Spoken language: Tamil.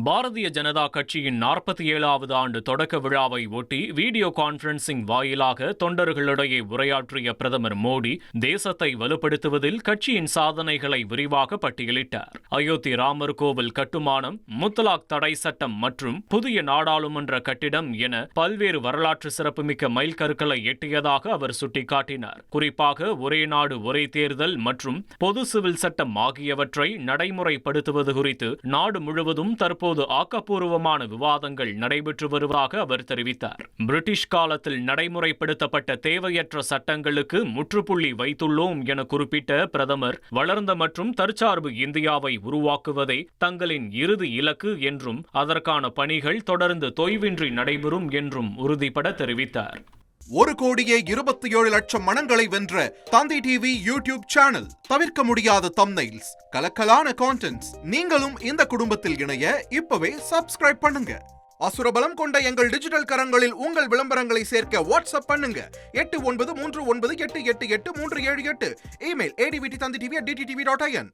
பாரதிய ஜனதா கட்சியின் 47வது ஆண்டு தொடக்க விழாவை ஒட்டி வீடியோ கான்பரன்சிங் வாயிலாக தொண்டர்களிடையே உரையாற்றிய பிரதமர் மோடி தேசத்தை வலுப்படுத்துவதில் கட்சியின் சாதனைகளை விரிவாக பட்டியலிட்டார். அயோத்தி ராமர் கோவில் கட்டுமானம், முத்தலாக் தடை சட்டம் மற்றும் புதிய நாடாளுமன்ற கட்டிடம் என பல்வேறு வரலாற்று சிறப்புமிக்க மைல்கற்களை எட்டியதாக அவர் சுட்டிக்காட்டினார். குறிப்பாக ஒரே நாடு ஒரே தேர்தல் மற்றும் பொது சிவில் சட்டம் ஆகியவற்றை நடைமுறைப்படுத்துவது குறித்து நாடு முழுவதும் தற்போது ஆக்கப்பூர்வமான விவாதங்கள் நடைபெற்று வருவதாக அவர் தெரிவித்தார். பிரிட்டிஷ் காலத்தில் நடைமுறைப்படுத்தப்பட்ட தேவையற்ற சட்டங்களுக்கு முற்றுப்புள்ளி வைத்துள்ளோம் என குறிப்பிட்ட பிரதமர், வளர்ந்த மற்றும் தற்சார்பு இந்தியாவை உருவாக்குவதே தங்களின் இறுதி இலக்கு என்றும் அதற்கான பணிகள் தொடர்ந்து தொய்வின்றி நடைபெறும் என்றும் உறுதிபட தெரிவித்தார். 1,27,00,000 மனங்களை வென்ற தந்தி டிவி யூடியூப் சேனல். தவிர்க்க முடியாத தம்ப்நெயில்ஸ், கலக்கலான கான்டென்ட்ஸ். நீங்களும் இந்த குடும்பத்தில் இணைய இப்பவே சப்ஸ்கிரைப் பண்ணுங்க. அசுரபலம் கொண்ட எங்கள் டிஜிட்டல் கரங்களில் உங்கள் விளம்பரங்களை சேர்க்க வாட்ஸ்அப் பண்ணுங்க. 8939888838. Email advtthanditv@dttv.in.